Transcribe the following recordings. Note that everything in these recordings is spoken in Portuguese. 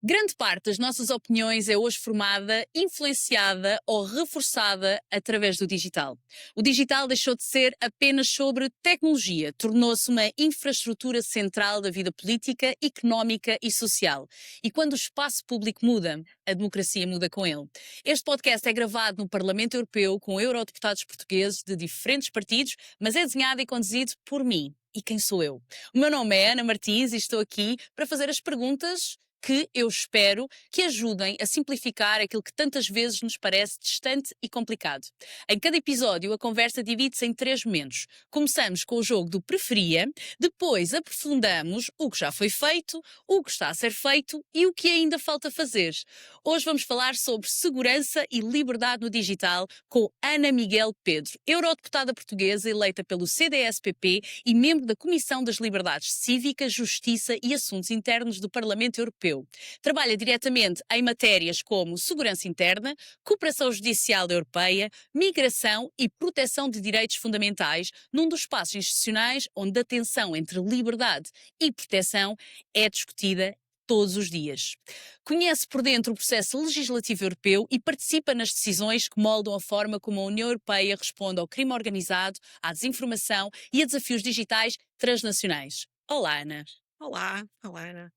Grande parte das nossas opiniões é hoje formada, influenciada ou reforçada através do digital. O digital deixou de ser apenas sobre tecnologia, tornou-se uma infraestrutura central da vida política, económica e social. E quando o espaço público muda, a democracia muda com ele. Este podcast é gravado no Parlamento Europeu com eurodeputados portugueses de diferentes partidos, mas é desenhado e conduzido por mim. E quem sou eu? O meu nome é Ana Martins e estou aqui para fazer as perguntas que eu espero que ajudem a simplificar aquilo que tantas vezes nos parece distante e complicado. Em cada episódio, a conversa divide-se em 3 momentos. Começamos com o jogo do preferia, depois aprofundamos o que já foi feito, o que está a ser feito e o que ainda falta fazer. Hoje vamos falar sobre segurança e liberdade no digital com Ana Miguel Pedro, eurodeputada portuguesa eleita pelo CDS-PP e membro da Comissão das Liberdades Cívicas, Justiça e Assuntos Internos do Parlamento Europeu. Trabalha diretamente em matérias como segurança interna, cooperação judicial europeia, migração e proteção de direitos fundamentais, num dos espaços institucionais onde a tensão entre liberdade e proteção é discutida todos os dias. Conhece por dentro o processo legislativo europeu e participa nas decisões que moldam a forma como a União Europeia responde ao crime organizado, à desinformação e a desafios digitais transnacionais. Olá, Ana. Olá, Ana.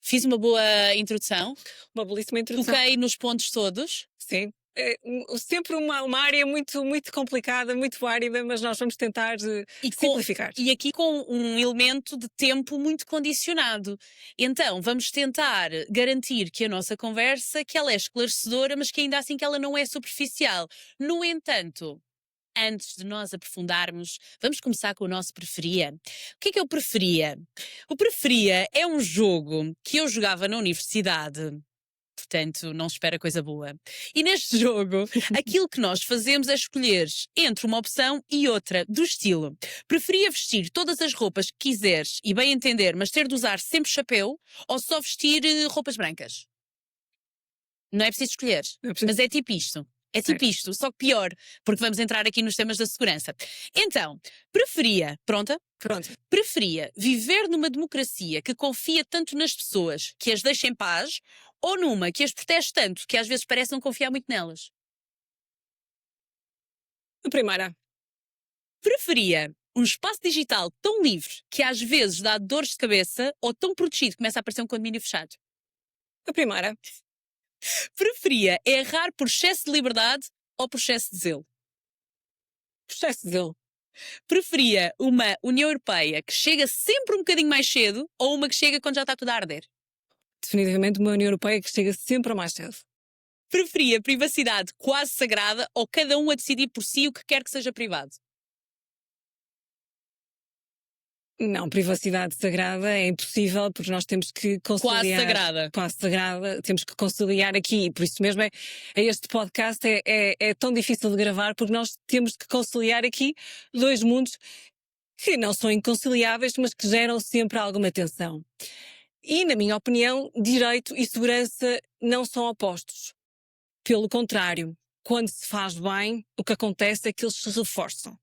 Fiz uma boa introdução? Uma belíssima introdução. Toquei nos pontos todos? Sim. É sempre uma área muito complicada, muito árida, mas nós vamos tentar simplificar. E aqui com um elemento de tempo muito condicionado. Então, vamos tentar garantir que a nossa conversa, que ela é esclarecedora, mas que ainda assim que ela não é superficial. No entanto, antes de nós aprofundarmos, vamos começar com o nosso preferia. O que é o preferia? O preferia é um jogo que eu jogava na universidade. Portanto, não se espera coisa boa. E neste jogo, aquilo que nós fazemos é escolher entre uma opção e outra, do estilo. Preferia vestir todas as roupas que quiseres e bem entender, mas ter de usar sempre chapéu, ou só vestir roupas brancas? Não é preciso escolher, mas é tipo isto. É tipo isto, só que pior, porque vamos entrar aqui nos temas da segurança. Então, preferia, pronta? Pronto. Preferia viver numa democracia que confia tanto nas pessoas que as deixa em paz ou numa que as protege tanto que às vezes parece não confiar muito nelas? A primeira. Preferia um espaço digital tão livre que às vezes dá dores de cabeça ou tão protegido que começa a parecer um condomínio fechado? A primeira. Preferia errar por excesso de liberdade ou por excesso de zelo? Processo de zelo. Preferia uma União Europeia que chega sempre um bocadinho mais cedo ou uma que chega quando já está tudo a arder? Definitivamente uma União Europeia que chega sempre mais cedo. Preferia privacidade quase sagrada ou cada um a decidir por si o que quer que seja privado? Não, privacidade sagrada é impossível porque nós temos que conciliar... Quase sagrada. Quase sagrada. Temos que conciliar aqui. Por isso mesmo este podcast é tão difícil de gravar porque nós temos que conciliar aqui 2 mundos que não são inconciliáveis, mas que geram sempre alguma tensão. E, na minha opinião, direito e segurança não são opostos. Pelo contrário, quando se faz bem, o que acontece é que eles se reforçam.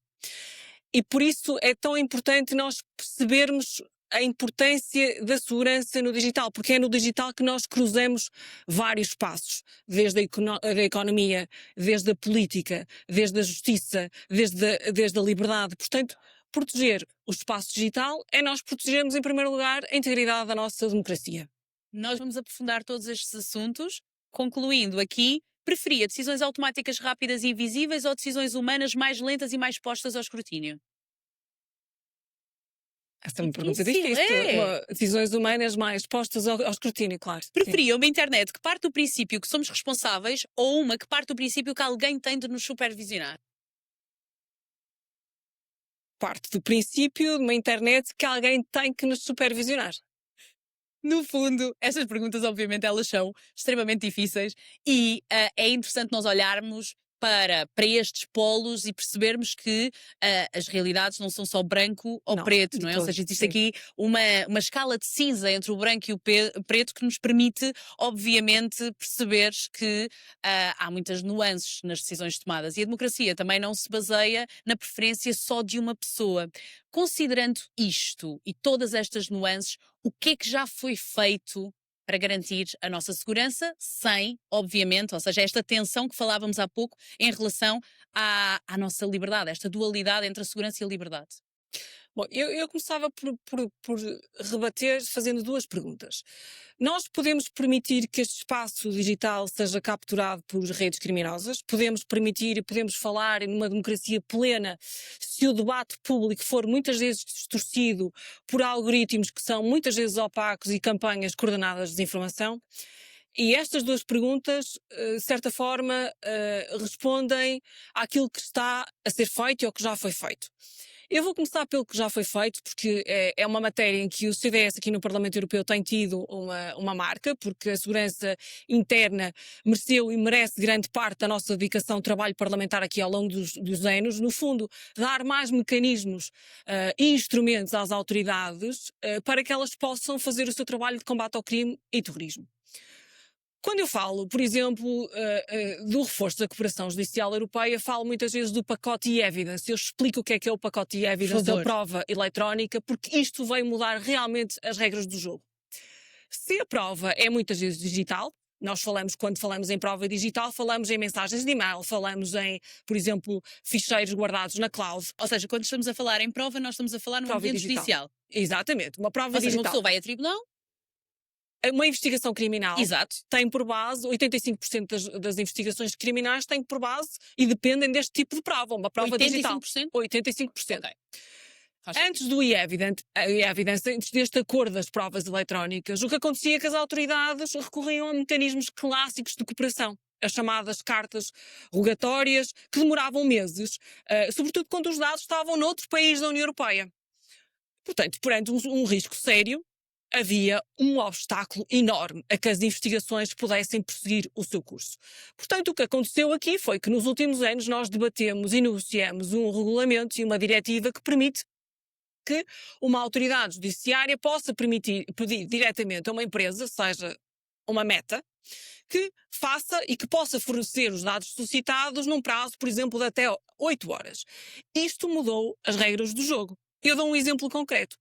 E por isso é tão importante nós percebermos a importância da segurança no digital, porque é no digital que nós cruzamos vários passos, desde a economia, desde a política, desde a justiça, desde a liberdade. Portanto, proteger o espaço digital é nós protegermos, em primeiro lugar, a integridade da nossa democracia. Nós vamos aprofundar todos estes assuntos, concluindo aqui, preferia decisões automáticas rápidas e invisíveis ou decisões humanas mais lentas e mais postas ao escrutínio? Essa é uma pergunta Difícil, difícil. Decisões humanas mais postas ao escrutínio, claro. Preferia uma internet que parte do princípio que somos responsáveis ou uma que parte do princípio que alguém tem de nos supervisionar? Parte do princípio de uma internet que alguém tem que nos supervisionar. No fundo, estas perguntas, obviamente, elas são extremamente difíceis e é interessante nós olharmos para estes polos e percebermos que as realidades não são só branco ou preto, não é? Ou seja, existe aqui uma escala de cinza entre o branco e o preto que nos permite, obviamente, perceber que há muitas nuances nas decisões tomadas. E a democracia também não se baseia na preferência só de uma pessoa. Considerando isto e todas estas nuances, o que é que já foi feito para garantir a nossa segurança, sem, obviamente, ou seja, esta tensão que falávamos há pouco em relação à nossa liberdade, esta dualidade entre a segurança e a liberdade. Bom, eu começava por rebater fazendo duas perguntas. Nós podemos permitir que este espaço digital seja capturado por redes criminosas? Podemos permitir e podemos falar numa democracia plena se o debate público for muitas vezes distorcido por algoritmos que são muitas vezes opacos e campanhas coordenadas de desinformação? E estas duas perguntas, de certa forma, respondem àquilo que está a ser feito e ao que já foi feito. Eu vou começar pelo que já foi feito, porque é uma matéria em que o CDS aqui no Parlamento Europeu tem tido uma marca, porque a segurança interna mereceu e merece grande parte da nossa dedicação ao trabalho parlamentar aqui ao longo dos anos. No fundo, dar mais mecanismos e instrumentos às autoridades para que elas possam fazer o seu trabalho de combate ao crime e terrorismo. Quando eu falo, por exemplo, do reforço da cooperação judicial europeia, falo muitas vezes do pacote e-evidence. Eu explico o que é o pacote e-evidence da prova eletrónica, porque isto veio mudar realmente as regras do jogo. Se a prova é muitas vezes digital, quando falamos em prova digital, falamos em mensagens de e-mail, falamos em, por exemplo, ficheiros guardados na cloud. Ou seja, quando estamos a falar em prova, nós estamos a falar num ambiente judicial. Exatamente, uma prova Ou seja, digital. uma pessoa vai a tribunal. Uma investigação criminal Exato. tem por base, 85% das investigações criminais têm por base e dependem deste tipo de prova, uma prova 85%? digital. 85%. Ok. Antes do e-evidence, antes deste acordo das provas eletrónicas, o que acontecia é que as autoridades recorriam a mecanismos clássicos de cooperação, as chamadas cartas rogatórias, que demoravam meses, sobretudo quando os dados estavam noutro país da União Europeia. Portanto, perante um risco sério, havia um obstáculo enorme a que as investigações pudessem prosseguir o seu curso. Portanto, o que aconteceu aqui foi que nos últimos anos nós debatemos e negociamos um regulamento e uma diretiva que permite que uma autoridade judiciária possa pedir diretamente a uma empresa, seja uma Meta, que faça e que possa fornecer os dados solicitados num prazo, por exemplo, de até 8 horas. Isto mudou as regras do jogo. Eu dou um exemplo concreto.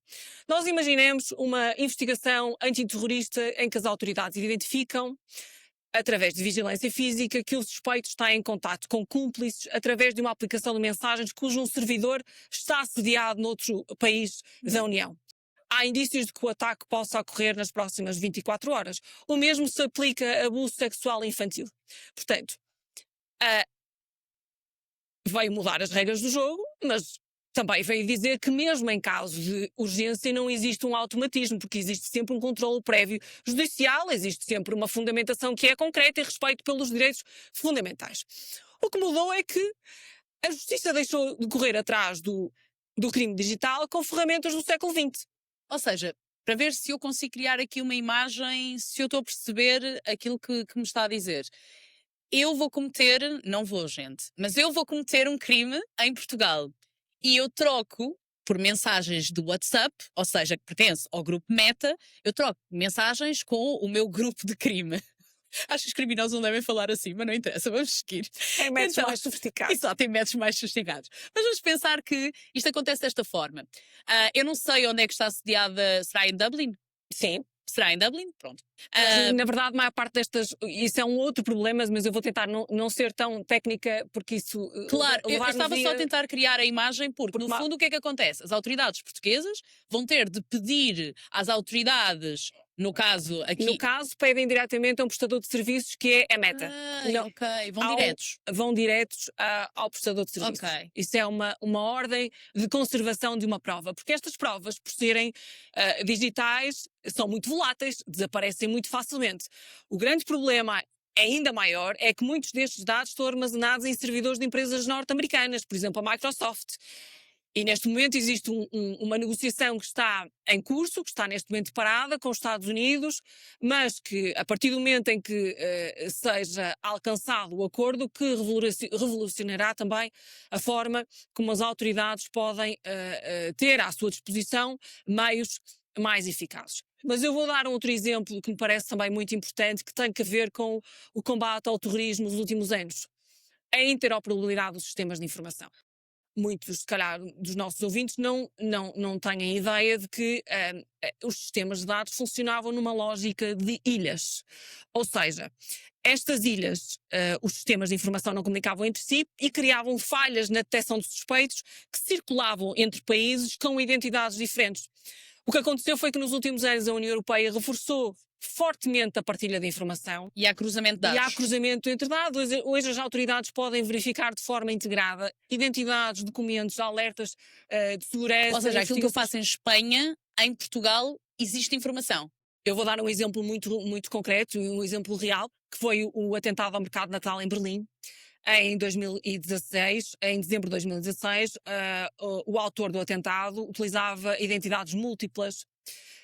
Nós imaginemos uma investigação antiterrorista em que as autoridades identificam, através de vigilância física, que o suspeito está em contato com cúmplices através de uma aplicação de mensagens cujo servidor está sediado noutro país da União. Há indícios de que o ataque possa ocorrer nas próximas 24 horas. O mesmo se aplica a abuso sexual infantil. Portanto, veio mudar as regras do jogo, mas também veio dizer que mesmo em caso de urgência não existe um automatismo, porque existe sempre um controle prévio judicial, existe sempre uma fundamentação que é concreta e respeito pelos direitos fundamentais. O que mudou é que a justiça deixou de correr atrás do crime digital com ferramentas do século XX. Ou seja, para ver se eu consigo criar aqui uma imagem, se eu estou a perceber aquilo que me está a dizer. Eu vou cometer, não vou, gente, mas eu vou cometer um crime em Portugal. E eu troco por mensagens do WhatsApp, ou seja, que pertence ao grupo Meta, eu troco mensagens com o meu grupo de crime. Acho que os criminosos não devem falar assim, mas não interessa, vamos seguir. Em métodos mais sofisticados. Exato, em métodos mais sofisticados. Mas vamos pensar que isto acontece desta forma. Eu não sei onde é que está sediada, será em Dublin? Sim. Será em Dublin? Pronto. Na verdade, a maior parte destas, isso é um outro problema, mas eu vou tentar não ser tão técnica, porque isso... Claro, eu estava só a tentar criar a imagem, porque no fundo o que é que acontece? As autoridades portuguesas vão ter de pedir às autoridades, no caso aqui... No caso, pedem diretamente a um prestador de serviços que é a Meta. Ok, vão diretos. Vão diretos ao prestador de serviços. Ok. Isso é uma ordem de conservação de uma prova, porque estas provas, por serem digitais, são muito voláteis, desaparecem muito facilmente. O grande problema ainda maior é que muitos destes dados estão armazenados em servidores de empresas norte-americanas, por exemplo a Microsoft. E neste momento existe uma negociação que está em curso, que está neste momento parada com os Estados Unidos, mas que a partir do momento em que seja alcançado o acordo, que revolucionará também a forma como as autoridades podem ter à sua disposição meios mais eficazes. Mas eu vou dar um outro exemplo que me parece também muito importante, que tem a ver com o combate ao terrorismo nos últimos anos. A interoperabilidade dos sistemas de informação. muitos, se calhar, dos nossos ouvintes não têm ideia de que os sistemas de dados funcionavam numa lógica de ilhas. Ou seja, estas ilhas, os sistemas de informação não comunicavam entre si e criavam falhas na detecção de suspeitos que circulavam entre países com identidades diferentes. O que aconteceu foi que nos últimos anos a União Europeia reforçou fortemente a partilha de informação. E há cruzamento de dados. E há cruzamento entre dados. Hoje as autoridades podem verificar de forma integrada identidades, documentos, alertas de segurança. Ou seja, aquilo que eu faço em Espanha, em Portugal, existe informação. Eu vou dar um exemplo muito concreto, um exemplo real, que foi o atentado ao Mercado de Natal em Berlim. Em 2016, em dezembro de 2016, o autor do atentado utilizava identidades múltiplas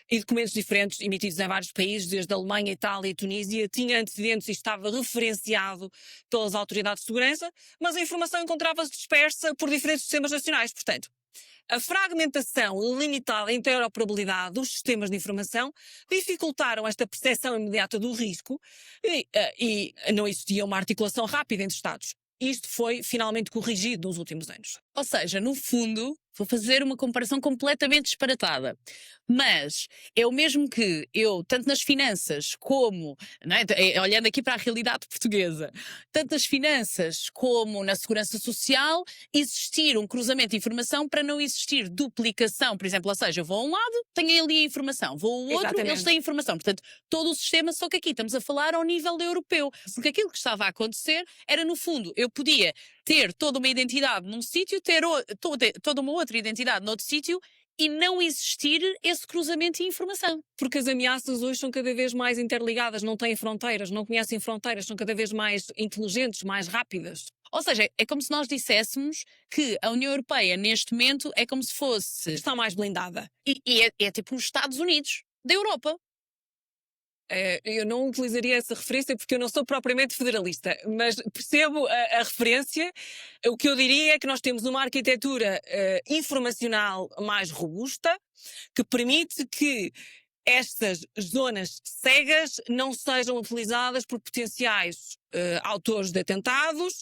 e documentos diferentes emitidos em vários países, desde a Alemanha, Itália e Tunísia, tinha antecedentes e estava referenciado pelas autoridades de segurança, mas a informação encontrava-se dispersa por diferentes sistemas nacionais. Portanto, a fragmentação e limitada interoperabilidade dos sistemas de informação dificultaram esta percepção imediata do risco e não existia uma articulação rápida entre Estados. Isto foi finalmente corrigido nos últimos anos. Ou seja, no fundo, vou fazer uma comparação completamente disparatada, mas é o mesmo que eu, tanto nas finanças como, não é, olhando aqui para a realidade portuguesa, tanto nas finanças como na segurança social, existir um cruzamento de informação para não existir duplicação, por exemplo, ou seja, eu vou a um lado, tenho ali a informação, vou ao outro, Exatamente. eles têm a informação, portanto, todo o sistema, só que aqui estamos a falar ao nível europeu, porque aquilo que estava a acontecer era, no fundo, eu podia ter toda uma identidade num sítio, ter toda uma outra identidade noutro sítio e não existir esse cruzamento de informação. Porque as ameaças hoje são cada vez mais interligadas, não têm fronteiras, não conhecem fronteiras, são cada vez mais inteligentes, mais rápidas. Ou seja, é como se nós disséssemos que a União Europeia, neste momento, é como se fosse... Está mais blindada. E é tipo os Estados Unidos da Europa. Eu não utilizaria essa referência porque eu não sou propriamente federalista, mas percebo a referência. O que eu diria é que nós temos uma arquitetura informacional mais robusta, que permite que estas zonas cegas não sejam utilizadas por potenciais autores de atentados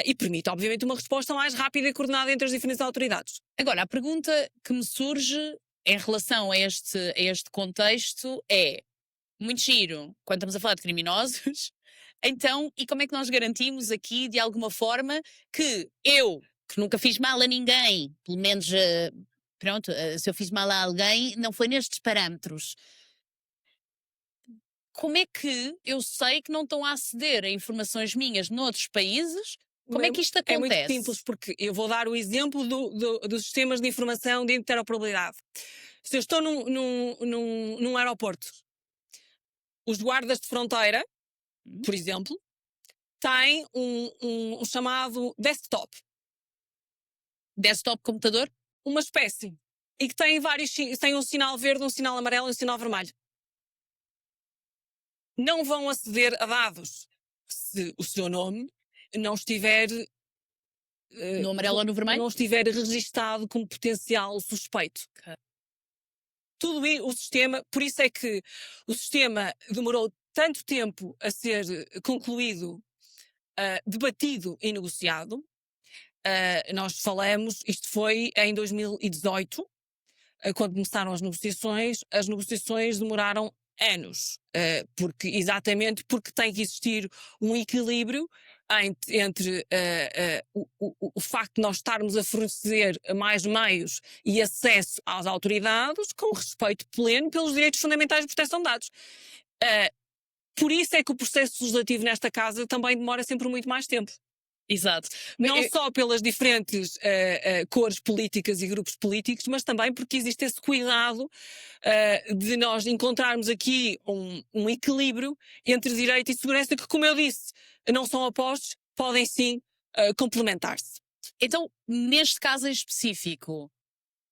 e permite, obviamente, uma resposta mais rápida e coordenada entre as diferentes autoridades. Agora, a pergunta que me surge em relação a este contexto é: muito giro, quando estamos a falar de criminosos, então, e como é que nós garantimos aqui, de alguma forma, que eu, que nunca fiz mal a ninguém, pelo menos, pronto, se eu fiz mal a alguém, não foi nestes parâmetros. Como é que eu sei que não estão a aceder a informações minhas noutros países? Como é que isto acontece? É muito simples, porque eu vou dar o exemplo dos sistemas de informação de interoperabilidade. Se eu estou num aeroporto, os guardas de fronteira, por exemplo, têm um chamado desktop. Desktop computador? Uma espécie. E que tem tem um sinal verde, um sinal amarelo e um sinal vermelho. Não vão aceder a dados se o seu nome não estiver No amarelo ou no vermelho? não estiver registado como potencial suspeito. Okay. Tudo o sistema, por isso é que o sistema demorou tanto tempo a ser concluído, debatido e negociado. Nós falamos, isto foi em 2018, quando começaram as negociações demoraram anos, exatamente porque tem que existir um equilíbrio entre o facto de nós estarmos a fornecer mais meios e acesso às autoridades com respeito pleno pelos direitos fundamentais de proteção de dados. Por isso é que o processo legislativo nesta casa também demora sempre muito mais tempo. Exato. Não só pelas diferentes cores políticas e grupos políticos, mas também porque existe esse cuidado de nós encontrarmos aqui um equilíbrio entre direito e segurança que, como eu disse, não são opostos, podem sim complementar-se. Então, neste caso em específico,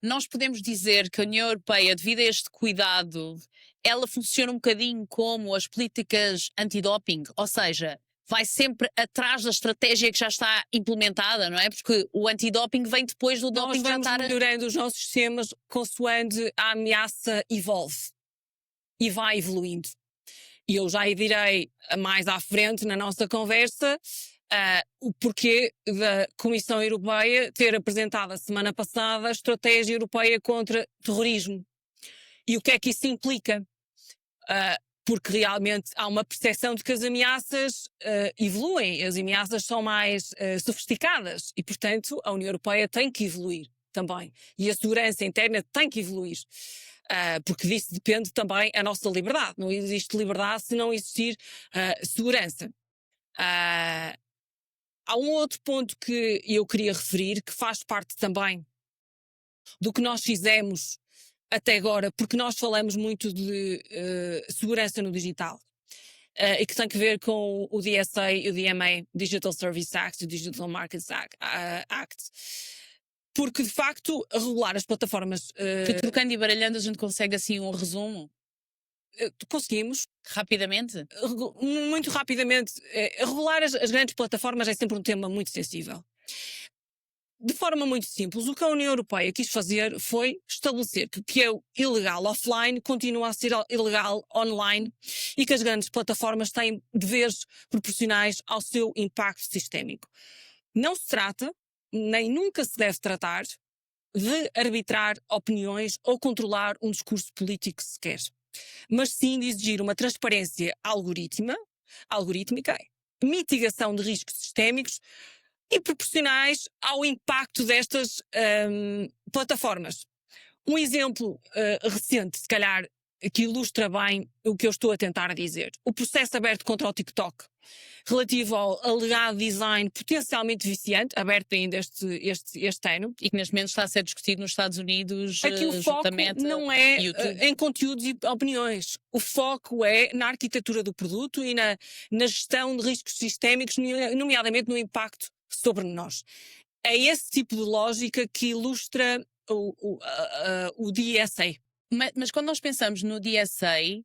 nós podemos dizer que a União Europeia, devido a este cuidado, ela funciona um bocadinho como as políticas antidoping, ou seja, vai sempre atrás da estratégia que já está implementada, não é? Porque o antidoping vem depois do doping já estar... Nós vamos melhorando os nossos sistemas consoante a ameaça evolve e vai evoluindo. E eu já direi mais à frente na nossa conversa o porquê da Comissão Europeia ter apresentado a semana passada a Estratégia Europeia contra Terrorismo. E o que é que isso implica? Porque realmente há uma percepção de que as ameaças evoluem, as ameaças são mais sofisticadas e, portanto, a União Europeia tem que evoluir também. E a segurança interna tem que evoluir. Porque disso depende também a nossa liberdade. Não existe liberdade se não existir segurança. Há um outro ponto que eu queria referir, que faz parte também do que nós fizemos até agora, porque nós falamos muito de segurança no digital, e que tem que ver com o DSA e o DMA, Digital Service Act e o Digital Markets Act. Porque, de facto, regular as plataformas... Que trocando e baralhando a gente consegue assim um resumo? Conseguimos. Rapidamente? Muito rapidamente. Regular as grandes plataformas é sempre um tema muito sensível. De forma muito simples, o que a União Europeia quis fazer foi estabelecer que o que é ilegal offline continua a ser ilegal online e que as grandes plataformas têm deveres proporcionais ao seu impacto sistémico. Não se trata, nem nunca se deve tratar, de arbitrar opiniões ou controlar um discurso político sequer, mas sim de exigir uma transparência algorítmica, mitigação de riscos sistémicos e proporcionais ao impacto destas plataformas. Um exemplo recente, se calhar, que ilustra bem o que eu estou a tentar dizer. O processo aberto contra o TikTok, relativo ao alegado design potencialmente viciante, aberto ainda este ano. E que neste momento está a ser discutido nos Estados Unidos. Aqui o foco não é em conteúdos e opiniões. O foco é na arquitetura do produto e na gestão de riscos sistémicos, nomeadamente no impacto sobre nós. É esse tipo de lógica que ilustra o DSA. Mas quando nós pensamos no DSA,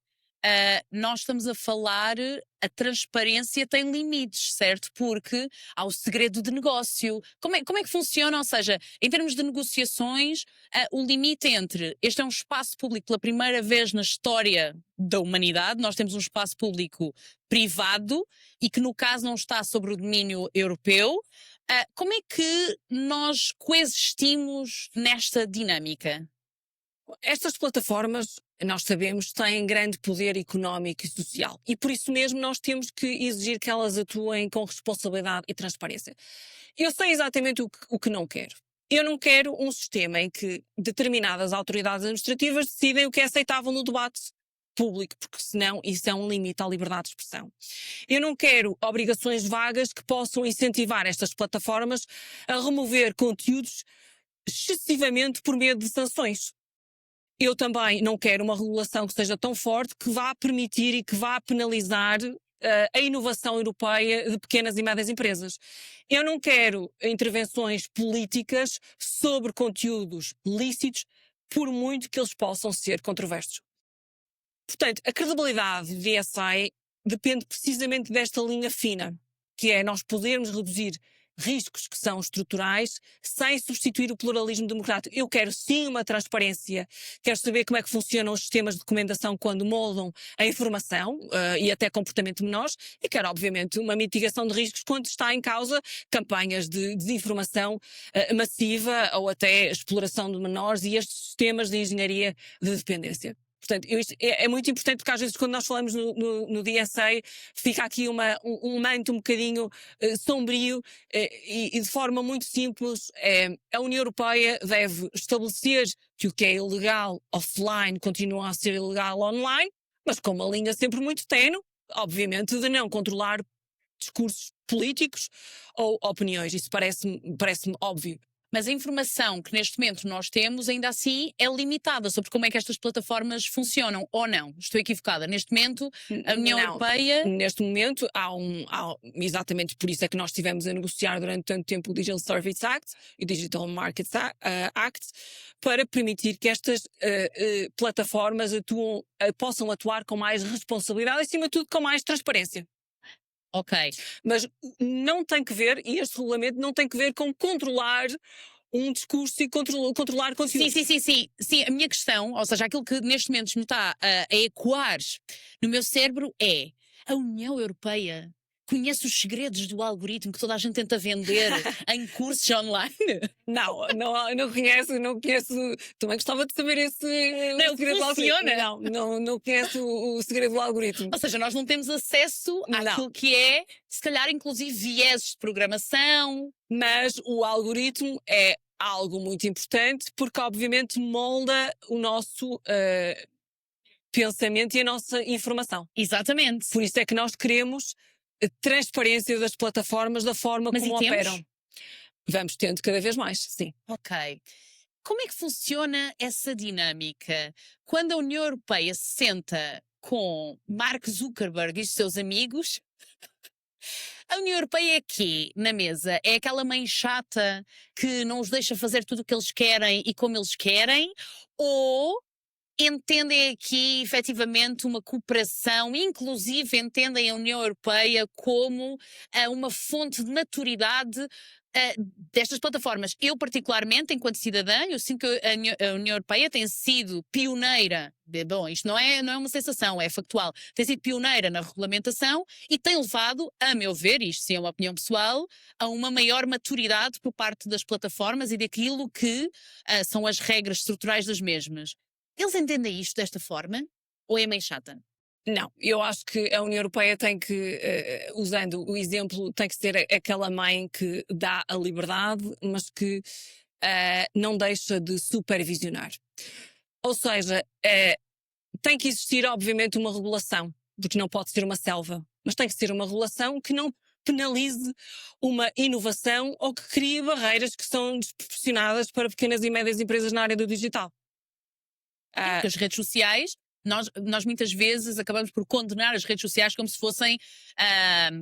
nós estamos a falar, a transparência tem limites, certo? Porque há o segredo de negócio. Como é que funciona? Ou seja, em termos de negociações, o limite entre este é um espaço público pela primeira vez na história da humanidade, nós temos um espaço público privado e que no caso não está sobre o domínio europeu. Como é que nós coexistimos nesta dinâmica? Estas plataformas, nós sabemos, têm grande poder económico e social e por isso mesmo nós temos que exigir que elas atuem com responsabilidade e transparência. Eu sei exatamente o que não quero. Eu não quero um sistema em que determinadas autoridades administrativas decidem o que é aceitável no debate público, porque senão isso é um limite à liberdade de expressão. Eu não quero obrigações vagas que possam incentivar estas plataformas a remover conteúdos excessivamente por meio de sanções. Eu também não quero uma regulação que seja tão forte que vá permitir e que vá penalizar a inovação europeia de pequenas e médias empresas. Eu não quero intervenções políticas sobre conteúdos lícitos, por muito que eles possam ser controversos. Portanto, a credibilidade do DSA depende precisamente desta linha fina, que é nós podermos reduzir riscos que são estruturais sem substituir o pluralismo democrático. Eu quero sim uma transparência, quero saber como é que funcionam os sistemas de recomendação quando moldam a informação e até comportamento de menores, e quero obviamente uma mitigação de riscos quando está em causa campanhas de desinformação massiva ou até exploração de menores e estes sistemas de engenharia de dependência. Portanto, é muito importante porque às vezes quando nós falamos no DSA fica aqui um manto um bocadinho sombrio e de forma muito simples a União Europeia deve estabelecer que o que é ilegal offline continua a ser ilegal online, mas com uma linha sempre muito ténue, obviamente de não controlar discursos políticos ou opiniões. Isso parece-me óbvio. Mas a informação que neste momento nós temos, ainda assim, é limitada sobre como é que estas plataformas funcionam, ou não? Estou equivocada. Neste momento, a União Europeia... Neste momento, exatamente por isso é que nós estivemos a negociar durante tanto tempo o Digital Service Act e o Digital Markets Act, para permitir que estas plataformas possam atuar com mais responsabilidade e, acima de tudo, com mais transparência. Ok. Mas não tem que ver, e este regulamento não tem que ver com controlar um discurso e controlar conteúdo. Sim, a minha questão, ou seja, aquilo que neste momento me está a ecoar no meu cérebro é: a União Europeia conhece os segredos do algoritmo que toda a gente tenta vender em cursos online? Não conheço, não conheço. Também gostava de saber esse Não, o segredo do funciona. algoritmo. Não conheço o segredo do algoritmo. Ou seja, nós não temos acesso Não. àquilo que é, se calhar, inclusive vieses de programação. Mas o algoritmo é algo muito importante porque, obviamente, molda o nosso pensamento e a nossa informação. Exatamente. Por isso é que nós queremos a transparência das plataformas da forma Mas como e temos? operam. Vamos tendo cada vez mais, sim. Ok. Como é que funciona essa dinâmica? Quando a União Europeia se senta com Mark Zuckerberg e os seus amigos, a União Europeia é quê na mesa? É aquela mãe chata que não os deixa fazer tudo o que eles querem e como eles querem? Ou entendem aqui efetivamente uma cooperação, inclusive entendem a União Europeia como uma fonte de maturidade destas plataformas? Eu, particularmente, enquanto cidadã, eu sinto que a União Europeia tem sido pioneira. Bom, isto não é uma sensação, é factual. Tem sido pioneira na regulamentação e tem levado, a meu ver, isto sim é uma opinião pessoal, a uma maior maturidade por parte das plataformas e daquilo que são as regras estruturais das mesmas. Eles entendem isto desta forma? Ou é meio chata? Não, eu acho que a União Europeia tem que, usando o exemplo, tem que ser aquela mãe que dá a liberdade, mas que não deixa de supervisionar. Ou seja, tem que existir, obviamente, uma regulação, porque não pode ser uma selva, mas tem que ser uma regulação que não penalize uma inovação ou que crie barreiras que são desproporcionadas para pequenas e médias empresas na área do digital. Porque as redes sociais, nós muitas vezes acabamos por condenar as redes sociais como se fossem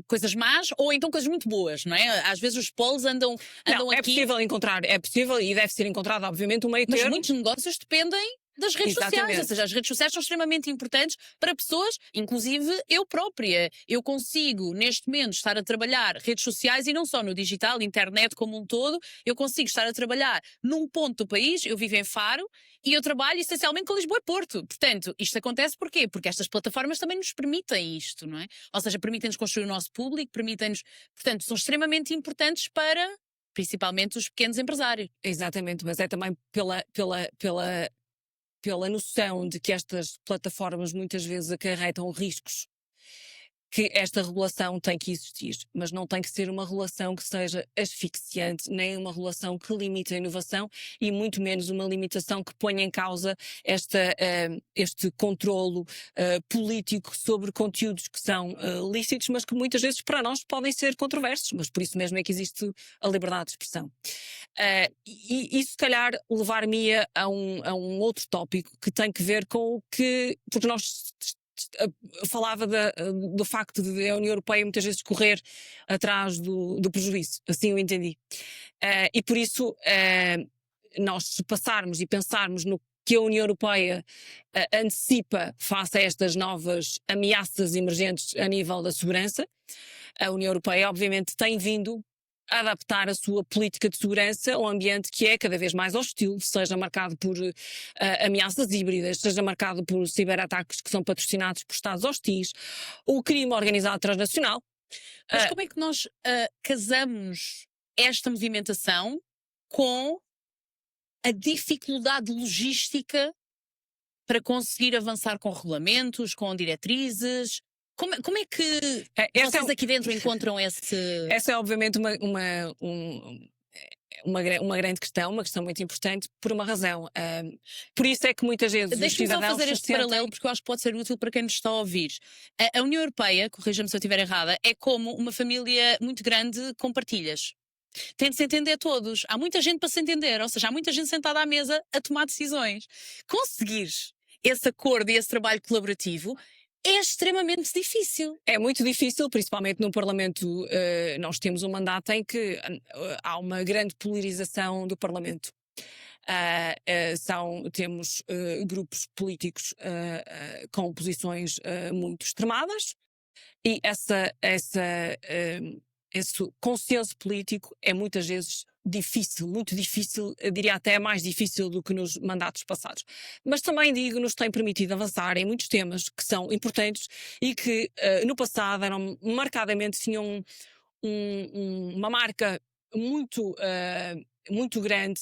coisas más ou então coisas muito boas, não é? Às vezes os polos andam Não, é aqui, possível encontrar, é possível e deve ser encontrado, obviamente, um meio mas termo. muitos negócios dependem das redes sociais, Exatamente. ou seja, as redes sociais são extremamente importantes para pessoas, inclusive eu própria. Eu consigo, neste momento, estar a trabalhar redes sociais e não só no digital, internet como um todo, eu consigo estar a trabalhar num ponto do país, eu vivo em Faro, e eu trabalho essencialmente com Lisboa e Porto. Portanto, isto acontece porquê? Porque estas plataformas também nos permitem isto, não é? Ou seja, permitem-nos construir o nosso público, permitem-nos, portanto, são extremamente importantes para, principalmente, os pequenos empresários. Exatamente, mas é também pela noção de que estas plataformas muitas vezes acarretam riscos que esta regulação tem que existir, mas não tem que ser uma regulação que seja asfixiante, nem uma regulação que limite a inovação e muito menos uma limitação que ponha em causa este controlo político sobre conteúdos que são lícitos, mas que muitas vezes para nós podem ser controversos, mas por isso mesmo é que existe a liberdade de expressão. E se calhar levar-me-ia a um outro tópico que tem que ver com o que, porque nós falava do facto de a União Europeia muitas vezes correr atrás do prejuízo, assim eu entendi. E por isso, nós se passarmos e pensarmos no que a União Europeia antecipa face a estas novas ameaças emergentes a nível da segurança, a União Europeia obviamente tem vindo a adaptar a sua política de segurança a um ambiente que é cada vez mais hostil, seja marcado por ameaças híbridas, seja marcado por ciberataques que são patrocinados por Estados hostis, o crime organizado transnacional. Mas como é que nós casamos esta movimentação com a dificuldade logística para conseguir avançar com regulamentos, com diretrizes? Como é que vocês aqui dentro encontram esse... Essa é obviamente uma grande questão, uma questão muito importante, por uma razão. Por isso é que muitas vezes Deixa-me só fazer este paralelo, porque eu acho que pode ser útil para quem nos está a ouvir. A União Europeia, corrija-me se eu estiver errada, é como uma família muito grande com partilhas. Tem de se entender todos. Há muita gente para se entender, ou seja, há muita gente sentada à mesa a tomar decisões. Conseguir esse acordo e esse trabalho colaborativo é extremamente difícil. É muito difícil, principalmente no Parlamento. Nós temos um mandato em que há uma grande polarização do Parlamento. Temos grupos políticos com posições muito extremadas e esse consenso político é muitas vezes difícil, muito difícil, eu diria até mais difícil do que nos mandatos passados. Mas também digo, nos tem permitido avançar em muitos temas que são importantes e que no passado eram marcadamente, tinham uma marca muito, muito grande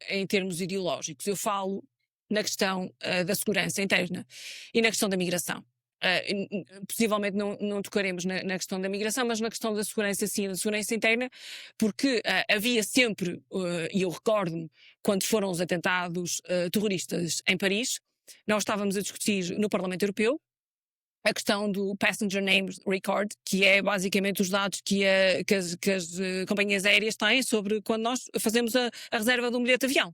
em termos ideológicos. Eu falo na questão da segurança interna e na questão da migração. Possivelmente não tocaremos na questão da migração, mas na questão da segurança, sim, da segurança interna, porque havia sempre, e eu recordo-me, quando foram os atentados terroristas em Paris, nós estávamos a discutir no Parlamento Europeu a questão do Passenger Name Record, que é basicamente os dados que as companhias aéreas têm sobre quando nós fazemos a reserva de um bilhete de avião.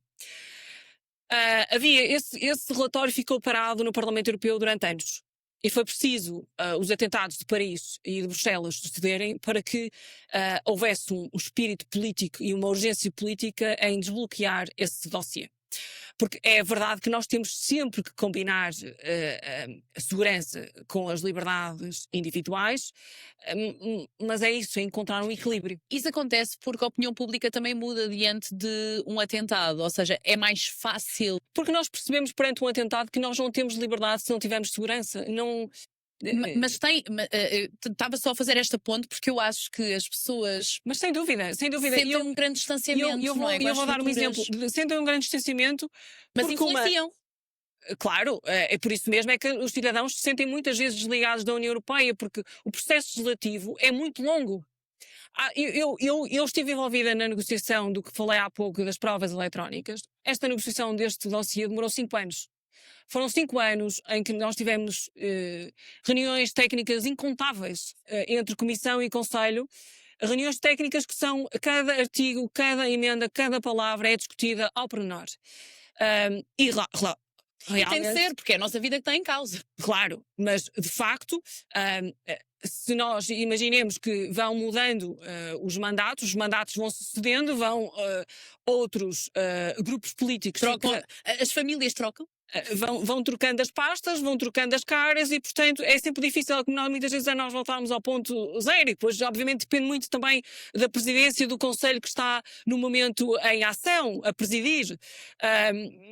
Havia esse relatório ficou parado no Parlamento Europeu durante anos. E foi preciso os atentados de Paris e de Bruxelas sucederem para que houvesse um espírito político e uma urgência política em desbloquear esse dossiê. Porque é verdade que nós temos sempre que combinar a segurança com as liberdades individuais, mas é isso, é encontrar um equilíbrio. Isso acontece porque a opinião pública também muda diante de um atentado, ou seja, é mais fácil. Porque nós percebemos perante um atentado que nós não temos liberdade se não tivermos segurança. Mas estava só a fazer esta ponte porque eu acho que as pessoas. Mas sem dúvida. Sentem um grande distanciamento. Eu vou dar um exemplo. Sentem um grande distanciamento. Mas influenciam. Claro, é por isso mesmo é que os cidadãos se sentem muitas vezes desligados da União Europeia, porque o processo legislativo é muito longo. Eu estive envolvida na negociação do que falei há pouco das provas eletrónicas. Esta negociação deste dossiê demorou 5 anos. Foram 5 anos em que nós tivemos reuniões técnicas incontáveis entre Comissão e Conselho, reuniões técnicas que são cada artigo, cada emenda, cada palavra é discutida ao pormenor. E tem de ser, porque é a nossa vida que está em causa. Claro, mas de facto, se nós imaginemos que vão mudando os mandatos vão sucedendo, vão outros grupos políticos... As famílias trocam? Vão trocando as pastas, vão trocando as caras e, portanto, é sempre difícil, muitas vezes, a nós voltarmos ao ponto zero. E depois, obviamente, depende muito também da presidência do Conselho que está no momento em ação, a presidir.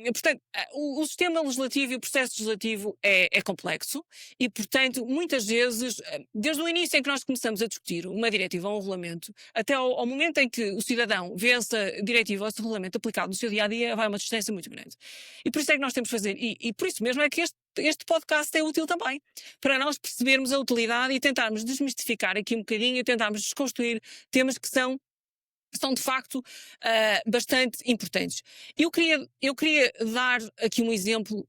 Portanto, o sistema legislativo e o processo legislativo é complexo e, portanto, muitas vezes, desde o início em que nós começamos a discutir uma diretiva ou um regulamento, até ao momento em que o cidadão vê essa diretiva ou esse regulamento aplicado no seu dia-a-dia, vai uma distância muito grande. E por isso é que nós temos de fazer. E por isso mesmo é que este podcast é útil também, para nós percebermos a utilidade e tentarmos desmistificar aqui um bocadinho e tentarmos desconstruir temas que são de facto bastante importantes. Eu queria dar aqui um exemplo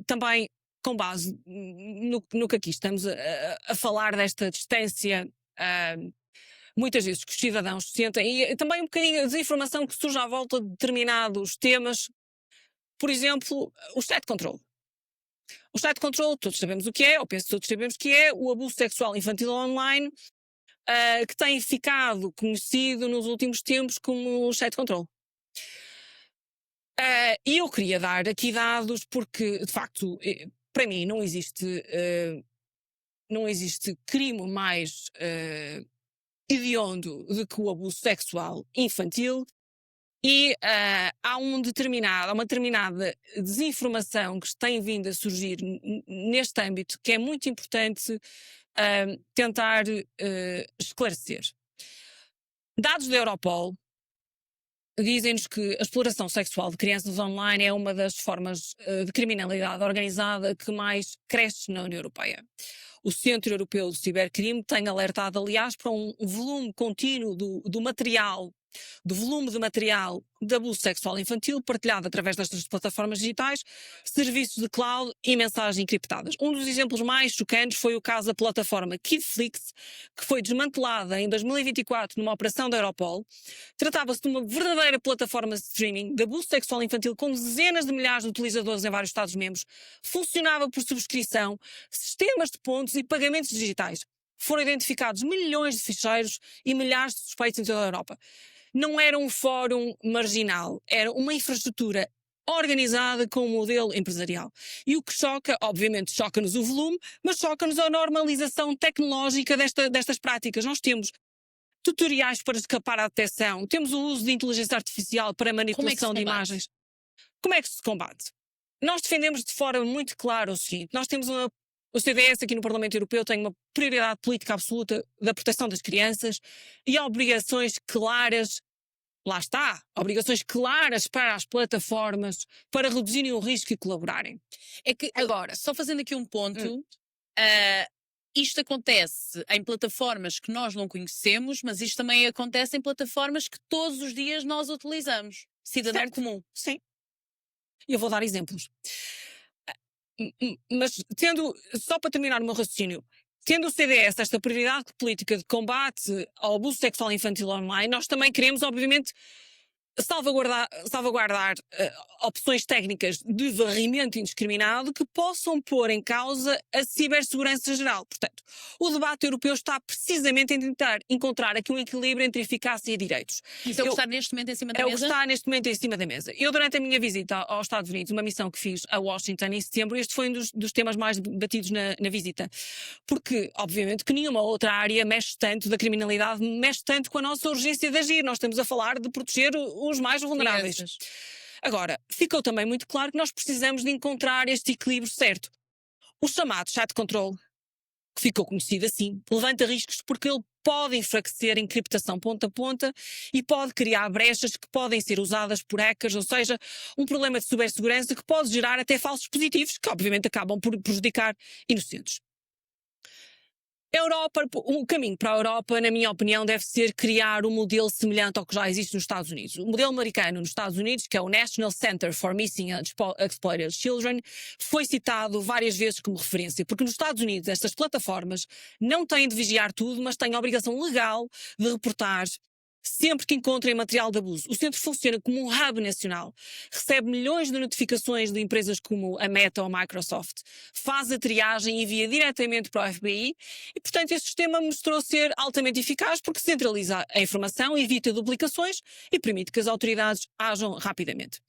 também com base no que aqui estamos a falar desta distância muitas vezes que os cidadãos sentem e também um bocadinho a desinformação que surge à volta de determinados temas. Por exemplo, o stat control. O stat control, todos sabemos o que é, ou penso que todos sabemos o que é, o abuso sexual infantil online, que tem ficado conhecido nos últimos tempos como o stat control. E eu queria dar aqui dados porque, de facto, para mim não existe crime mais hediondo do que o abuso sexual infantil. E há uma determinada desinformação que tem vindo a surgir neste âmbito que é muito importante tentar esclarecer. Dados da Europol dizem-nos que a exploração sexual de crianças online é uma das formas de criminalidade organizada que mais cresce na União Europeia. O Centro Europeu do Cibercrime tem alertado, aliás, para um volume contínuo do volume de material de abuso sexual infantil partilhado através destas plataformas digitais, serviços de cloud e mensagens encriptadas. Um dos exemplos mais chocantes foi o caso da plataforma Kidflix, que foi desmantelada em 2024 numa operação da Europol. Tratava-se de uma verdadeira plataforma de streaming de abuso sexual infantil com dezenas de milhares de utilizadores em vários Estados-membros. Funcionava por subscrição, sistemas de pontos e pagamentos digitais. Foram identificados milhões de ficheiros e milhares de suspeitos em toda a Europa. Não era um fórum marginal, era uma infraestrutura organizada com um modelo empresarial. E o que choca, obviamente, choca-nos o volume, mas choca-nos a normalização tecnológica destas práticas. Nós temos tutoriais para escapar à detecção, temos o uso de inteligência artificial para manipulação de imagens. Como é que se combate? Nós defendemos de forma muito clara o seguinte: nós temos o CDS aqui no Parlamento Europeu tem uma prioridade política absoluta da proteção das crianças e obrigações claras, lá está, obrigações claras para as plataformas para reduzirem o risco e colaborarem. É que, agora, só fazendo aqui um ponto, isto acontece em plataformas que nós não conhecemos, mas isto também acontece em plataformas que todos os dias nós utilizamos. Cidadão Certo. comum. Sim. E eu vou dar exemplos. Mas só para terminar o meu raciocínio, tendo o CDS esta prioridade política de combate ao abuso sexual infantil online, nós também queremos, obviamente, salvaguardar opções técnicas de varrimento indiscriminado que possam pôr em causa a cibersegurança geral. Portanto, o debate europeu está precisamente em tentar encontrar aqui um equilíbrio entre eficácia e direitos. Isso é o que está neste momento em cima da É o que mesa? está neste momento em cima da mesa. Eu, durante a minha visita aos Estados Unidos, uma missão que fiz a Washington em setembro, este foi um dos temas mais debatidos na visita. Porque, obviamente, que nenhuma outra área mexe tanto da criminalidade, mexe tanto com a nossa urgência de agir. Nós estamos a falar de proteger os mais vulneráveis. Crianças. Agora, ficou também muito claro que nós precisamos de encontrar este equilíbrio certo. O chamado chat control, que ficou conhecido assim, levanta riscos porque ele pode enfraquecer a encriptação ponta a ponta e pode criar brechas que podem ser usadas por hackers, ou seja, um problema de cibersegurança que pode gerar até falsos positivos, que obviamente acabam por prejudicar inocentes. O caminho para a Europa, na minha opinião, deve ser criar um modelo semelhante ao que já existe nos Estados Unidos. O modelo americano nos Estados Unidos, que é o National Center for Missing and Exploited Children, foi citado várias vezes como referência, porque nos Estados Unidos estas plataformas não têm de vigiar tudo, mas têm a obrigação legal de reportar sempre que encontrem material de abuso. O centro funciona como um hub nacional, recebe milhões de notificações de empresas como a Meta ou a Microsoft, faz a triagem e envia diretamente para o FBI e, portanto, este sistema mostrou ser altamente eficaz porque centraliza a informação, evita duplicações e permite que as autoridades ajam rapidamente.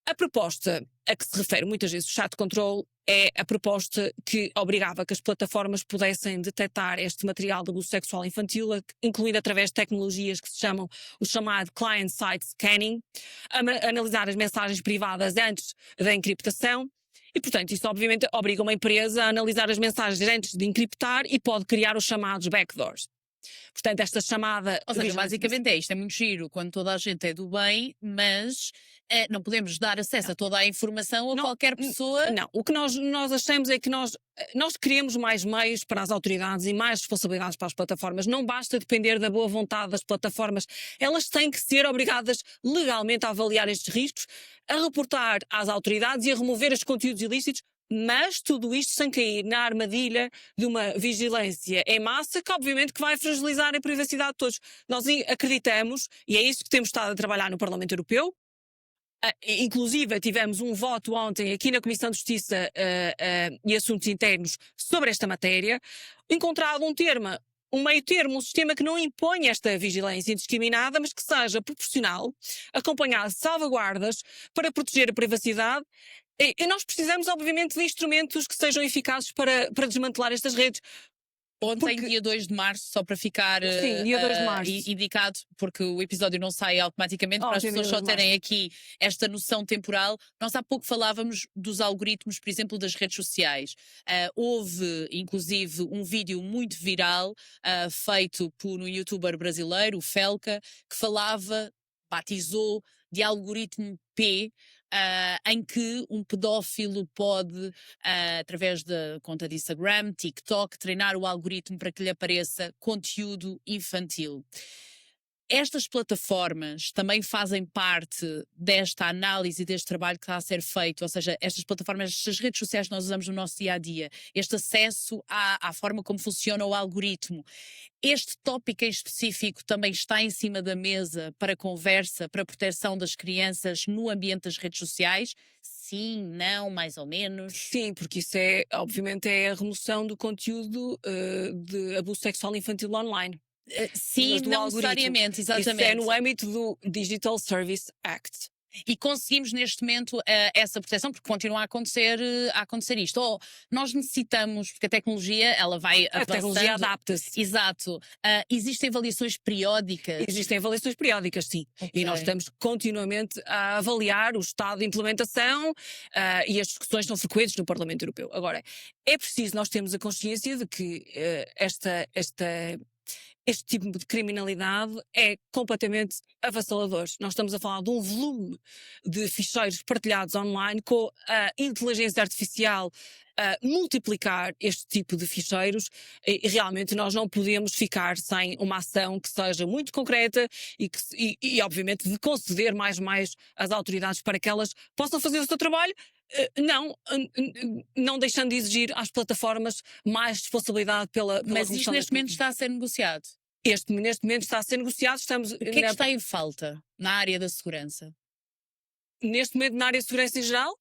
A proposta a que se refere muitas vezes o chat control é a proposta que obrigava que as plataformas pudessem detectar este material de abuso sexual infantil, incluindo através de tecnologias que se chamam o chamado client-side scanning, analisar as mensagens privadas antes da encriptação. E, portanto, isso obviamente obriga uma empresa a analisar as mensagens antes de encriptar e pode criar os chamados backdoors. Portanto, esta chamada... Ou seja, basicamente é isto, é muito giro quando toda a gente é do bem, mas não podemos dar acesso a toda a informação a qualquer pessoa. Não, o que nós achamos é que nós queremos mais meios para as autoridades e mais responsabilidades para as plataformas. Não basta depender da boa vontade das plataformas. Elas têm que ser obrigadas legalmente a avaliar estes riscos, a reportar às autoridades e a remover os conteúdos ilícitos, mas tudo isto sem cair na armadilha de uma vigilância em massa que obviamente que vai fragilizar a privacidade de todos. Nós acreditamos, e é isso que temos estado a trabalhar no Parlamento Europeu, inclusive tivemos um voto ontem aqui na Comissão de Justiça e Assuntos Internos sobre esta matéria, encontrado um meio termo, um sistema que não impõe esta vigilância indiscriminada, mas que seja proporcional, acompanhado de salvaguardas para proteger a privacidade. E nós precisamos, obviamente, de instrumentos que sejam eficazes para desmantelar estas redes. Ontem, dia 2 de março, só para ficar Sim, dia 2 de março. indicado, porque o episódio não sai automaticamente, para as pessoas só terem aqui esta noção temporal. Nós há pouco falávamos dos algoritmos, por exemplo, das redes sociais. Houve, inclusive, um vídeo muito viral feito por um youtuber brasileiro, o Felca, que batizou de algoritmo P, em que um pedófilo pode, através da conta de Instagram, TikTok, treinar o algoritmo para que lhe apareça conteúdo infantil. Estas plataformas também fazem parte desta análise, deste trabalho que está a ser feito, ou seja, estas plataformas, estas redes sociais que nós usamos no nosso dia-a-dia, este acesso à forma como funciona o algoritmo. Este tópico em específico também está em cima da mesa para conversa, para proteção das crianças no ambiente das redes sociais? Sim, não, mais ou menos? Sim, porque isso obviamente, é a remoção do conteúdo de abuso sexual infantil online. Sim, não necessariamente, exatamente. Isso é no âmbito do Digital Service Act. E conseguimos neste momento essa proteção, porque continua a acontecer isto. Ou nós necessitamos, porque a tecnologia ela vai A tecnologia avançando. adapta-se. Exato. Existem avaliações periódicas. Existem avaliações periódicas, sim. E nós Ok. estamos continuamente a avaliar o estado de implementação e as discussões são frequentes no Parlamento Europeu. Agora, é preciso nós termos a consciência de que este tipo de criminalidade é completamente avassalador. Nós estamos a falar de um volume de ficheiros partilhados online com a inteligência artificial a multiplicar este tipo de ficheiros e realmente nós não podemos ficar sem uma ação que seja muito concreta e obviamente de conceder mais às autoridades para que elas possam fazer o seu trabalho. Não deixando de exigir às plataformas mais responsabilidade pela Mas isto redução neste das momento está a ser negociado. neste momento está a ser negociado. Estamos O que é que está em falta na área da segurança? neste momento na área de segurança em geral.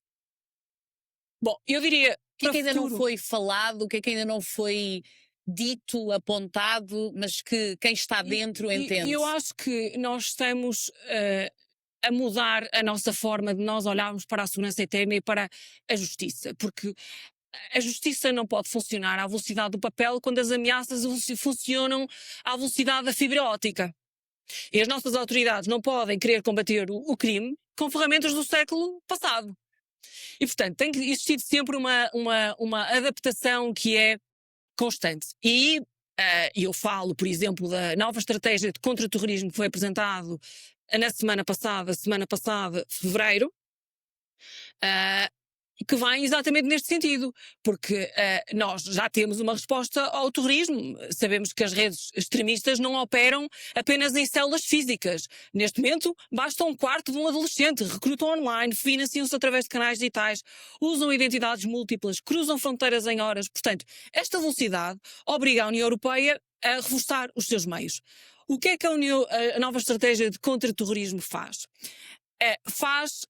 Bom, eu diria O que é que para ainda não futuro, foi falado? O que é que ainda não foi dito, apontado, mas que quem está dentro entende? eu acho que nós estamos a mudar a nossa forma de nós olharmos para a segurança interna e para a justiça, porque a justiça não pode funcionar à velocidade do papel quando as ameaças funcionam à velocidade da fibra óptica. E as nossas autoridades não podem querer combater o crime com ferramentas do século passado. E, portanto, tem que existir sempre uma adaptação que é constante. E eu falo, por exemplo, da nova estratégia de contra-terrorismo que foi apresentado na semana passada, fevereiro, que vai exatamente neste sentido, porque nós já temos uma resposta ao terrorismo. Sabemos que as redes extremistas não operam apenas em células físicas. Neste momento, basta um quarto de um adolescente, recrutam online, financiam-se através de canais digitais, usam identidades múltiplas, cruzam fronteiras em horas. Portanto, esta velocidade obriga a União Europeia a reforçar os seus meios. O que é que a nova estratégia de contra-terrorismo faz? Faz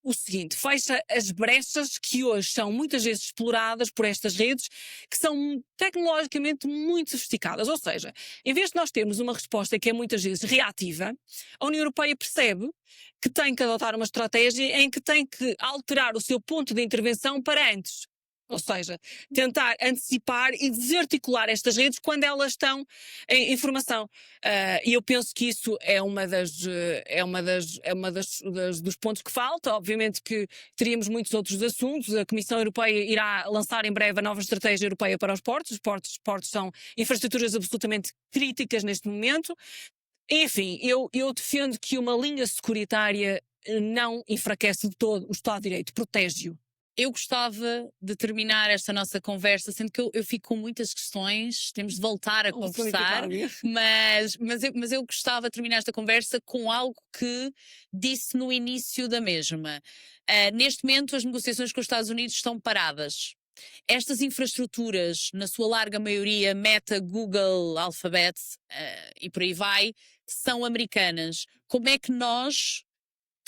o seguinte, fecha as brechas que hoje são muitas vezes exploradas por estas redes, que são tecnologicamente muito sofisticadas. Ou seja, em vez de nós termos uma resposta que é muitas vezes reativa, a União Europeia percebe que tem que adotar uma estratégia em que tem que alterar o seu ponto de intervenção para antes. Ou seja, tentar antecipar e desarticular estas redes quando elas estão em formação. E eu penso que isso é dos pontos que falta. Obviamente que teríamos muitos outros assuntos. A Comissão Europeia irá lançar em breve a nova estratégia europeia para os portos. Os portos são infraestruturas absolutamente críticas neste momento. Enfim, eu defendo que uma linha securitária não enfraquece de todo o Estado de Direito, protege-o. Eu gostava de terminar esta nossa conversa, sendo que eu fico com muitas questões, temos de voltar a conversar, mas eu gostava de terminar esta conversa com algo que disse no início da mesma. Neste momento, as negociações com os Estados Unidos estão paradas. Estas infraestruturas, na sua larga maioria, Meta, Google, Alphabet e por aí vai, são americanas. Como é que nós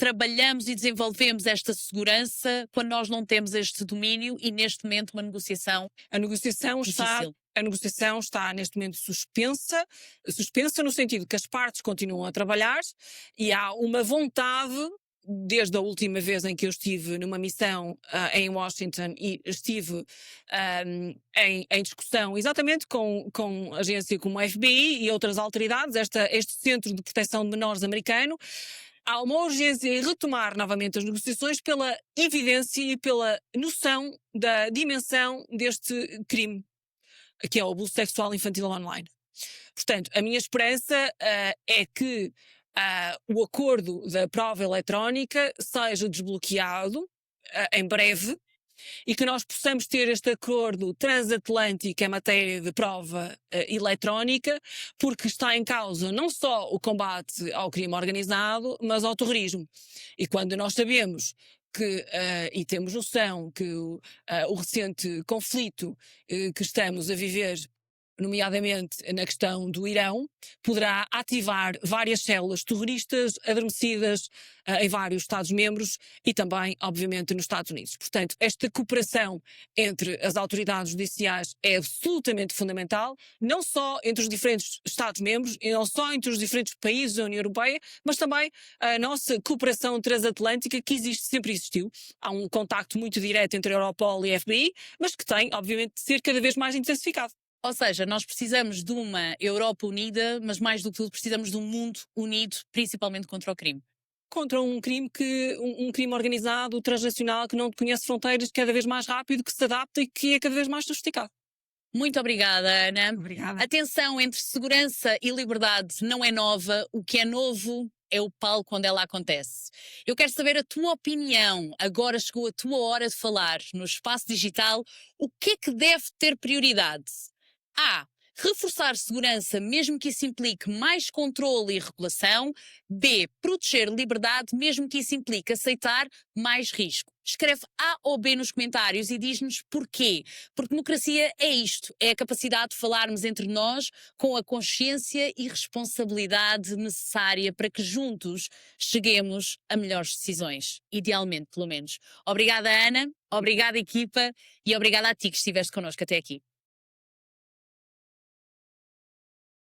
trabalhamos e desenvolvemos esta segurança quando nós não temos este domínio e neste momento uma negociação A negociação difícil? A negociação está neste momento suspensa no sentido que as partes continuam a trabalhar e há uma vontade, desde a última vez em que eu estive numa missão em Washington e estive em discussão exatamente com agência como a FBI e outras autoridades, este Centro de Proteção de Menores americano. Há uma urgência em retomar novamente as negociações pela evidência e pela noção da dimensão deste crime, que é o abuso sexual infantil online. Portanto, a minha esperança é que o acordo da prova eletrónica seja desbloqueado em breve e que nós possamos ter este acordo transatlântico em matéria de prova eletrónica, porque está em causa não só o combate ao crime organizado, mas ao terrorismo. E quando nós sabemos que, e temos noção que o recente conflito que estamos a viver nomeadamente na questão do Irão, poderá ativar várias células terroristas adormecidas em vários Estados-membros e também, obviamente, nos Estados Unidos. Portanto, esta cooperação entre as autoridades judiciais é absolutamente fundamental, não só entre os diferentes Estados-membros, e não só entre os diferentes países da União Europeia, mas também a nossa cooperação transatlântica, que existe, sempre existiu. Há um contacto muito direto entre a Europol e a FBI, mas que tem, obviamente, de ser cada vez mais intensificado. Ou seja, nós precisamos de uma Europa unida, mas mais do que tudo precisamos de um mundo unido, principalmente contra o crime. Contra um crime um crime organizado, transnacional, que não conhece fronteiras, cada vez mais rápido, que se adapta e que é cada vez mais sofisticado. Muito obrigada, Ana. Obrigada. A tensão entre segurança e liberdade não é nova, o que é novo é o palco onde ela acontece. Eu quero saber a tua opinião. Agora chegou a tua hora de falar. No espaço digital, o que é que deve ter prioridade? A. Reforçar segurança, mesmo que isso implique mais controle e regulação. B. Proteger liberdade, mesmo que isso implique aceitar mais risco. Escreve A ou B nos comentários e diz-nos porquê. Porque democracia é isto, é a capacidade de falarmos entre nós com a consciência e responsabilidade necessária para que juntos cheguemos a melhores decisões. Idealmente, pelo menos. Obrigada, Ana. Obrigada, equipa. E obrigada a ti que estiveste connosco até aqui.